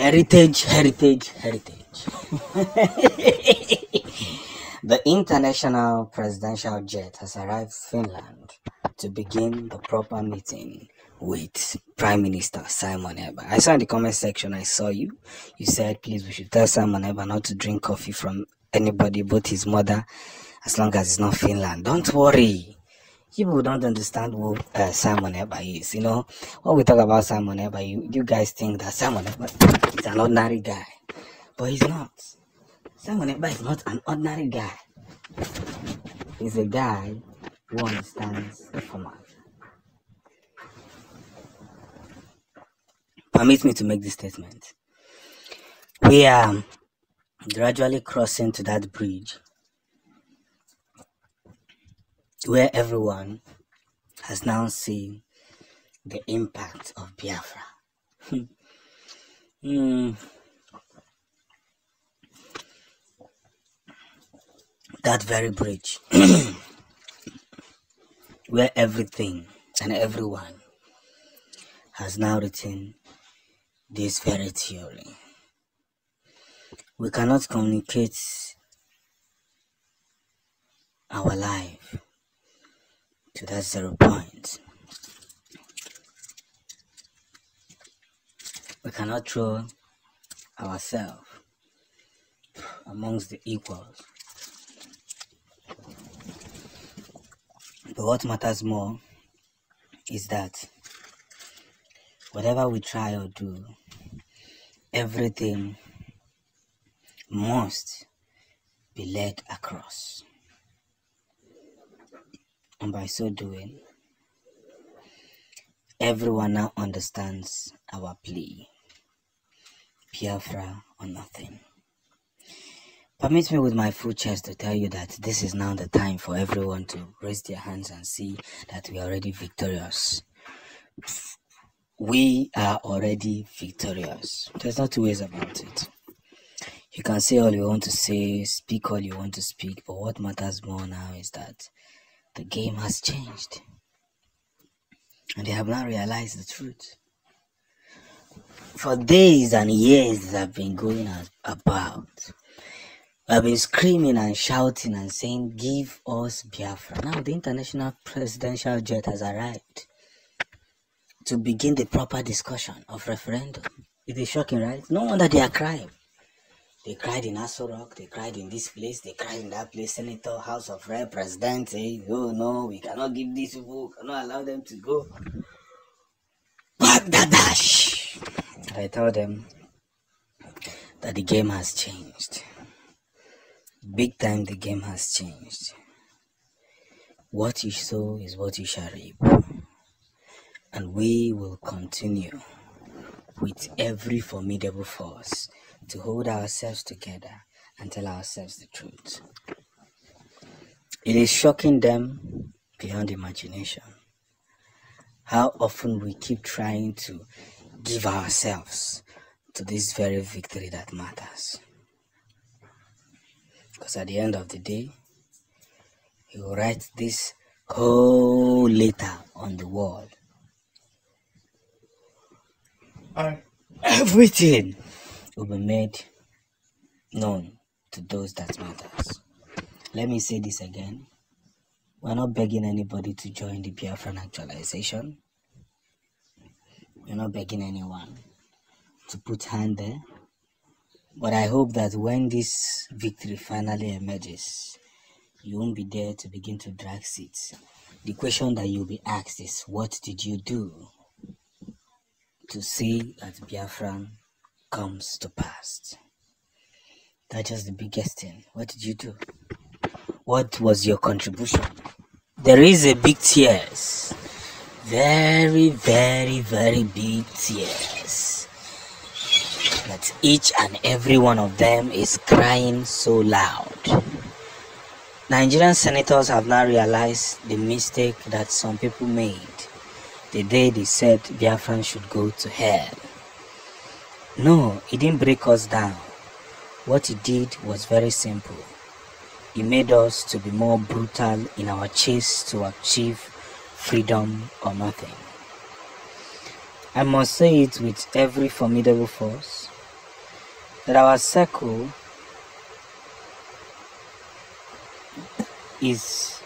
Heritage. The international presidential jet has arrived Finland to begin the proper meeting with Prime Minister Simon Eber. I saw in the comment section, I saw you. You said, please, we should tell Simon Eber not to drink coffee from anybody but his mother, as long as it's not Finland. Don't worry. People don't understand who Simon Eber is. You know, when we talk about Simon Eber, you guys think that Simon Eber is an ordinary guy. But he's not. Simon Eber is not an ordinary guy. He's a guy who understands the format. Permit me to make this statement. We are gradually crossing to that bridge where everyone has now seen the impact of Biafra. That very bridge where everything and everyone has now written this very theory. We cannot communicate our life to that 0 point. We cannot throw ourselves amongst the equals. But what matters more is that whatever we try or do, everything must be led across. And by so doing, everyone now understands our plea. Biafra or nothing. Permit me with my full chest to tell you that this is now the time for everyone to raise their hands and see that we are already victorious. We are already victorious. There's no two ways about it. You can say all you want to say, speak all you want to speak, but what matters more now is that the game has changed. And they have now realized the truth. For days and years that have been going about, I've been screaming and shouting and saying, give us Biafra. Now the international presidential jet has arrived to begin the proper discussion of referendum. It is shocking, right? No wonder they are crying. They cried in Aso Rock, they cried in this place, they cried in that place, Senator, House of Rep, President, oh no, we cannot give these people, cannot allow them to go. But dash! I told them that the game has changed. Big time the game has changed. What you sow is what you shall reap. And we will continue with every formidable force to hold ourselves together and tell ourselves the truth. It is shocking them beyond imagination how often we keep trying to give ourselves to this very victory that matters. Because at the end of the day, you will write this whole letter on the wall. Everything will be made known to those that matters. Let me say this again. We're not begging anybody to join the Biafran actualization. We're not begging anyone to put hand there. But I hope that when this victory finally emerges, you won't be there to begin to drag seats. The question that you'll be asked is, what did you do to see that Biafran comes to pass? That's just the biggest thing. What did you do? What was your contribution? There is a big tears. Very, very, very big tears. That each and every one of them is crying so loud. Nigerian senators have now realized the mistake that some people made the day they said Biafran should go to hell. No, it didn't break us down. What it did was very simple. It made us to be more brutal in our chase to achieve freedom or nothing. I must say it with every formidable force. that our circle is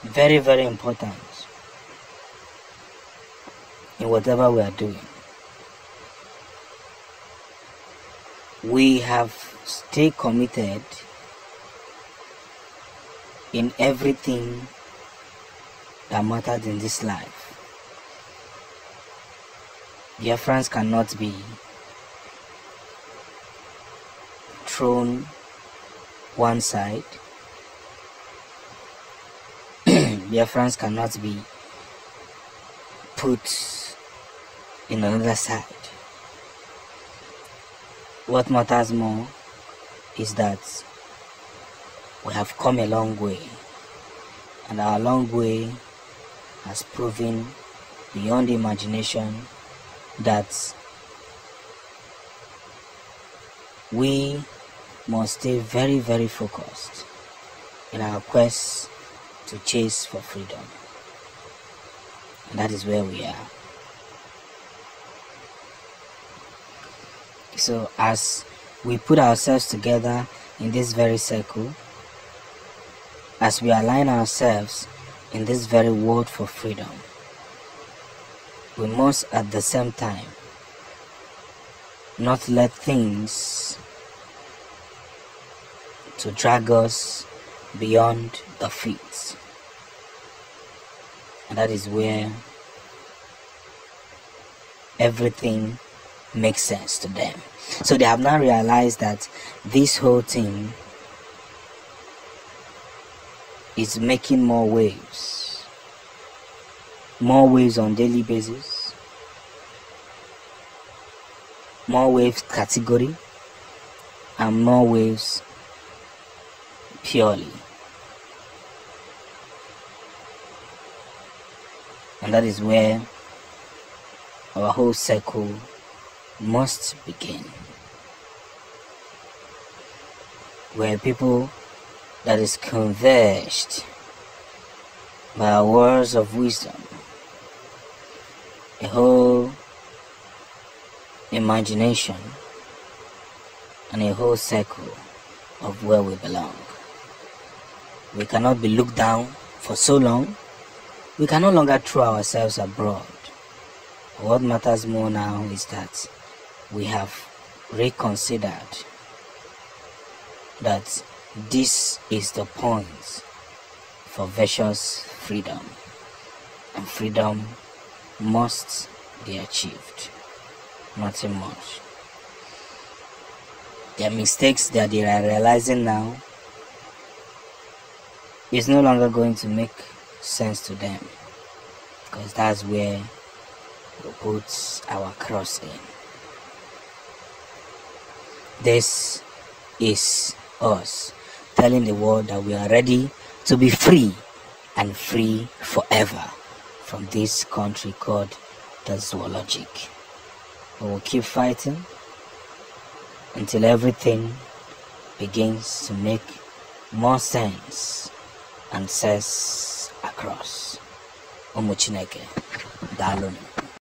very, very important in whatever we are doing. We have stayed committed in everything that mattered in this life. Biafrans cannot be thrown one side. Biafrans cannot be put in another side. What matters more is that we have come a long way, and our long way has proven beyond imagination that we must stay very, very focused in our quest to chase for freedom. And that is where we are. So as we put ourselves together in this very circle, as we align ourselves in this very world for freedom, we must at the same time not let things to drag us beyond the feet. And that is where everything makes sense to them. So they have now realized that this whole thing is making more waves on daily basis, more waves category, and more waves purely. And that is where our whole circle must begin. Where people that is converged by our words of wisdom, a whole imagination, and a whole circle of where we belong. We cannot be looked down for so long. We can no longer throw ourselves abroad. What matters more now is that we have reconsidered that this is the point for virtuous freedom, and freedom must be achieved, nothing much. Their mistakes that they are realizing now is no longer going to make sense to them, because that's where we put our cross in. This is us telling the world that we are ready to be free, and free forever, from this country called the zoologic. We will keep fighting until everything begins to make more sense and says across. Ụmụ Chineke, daalụnụ.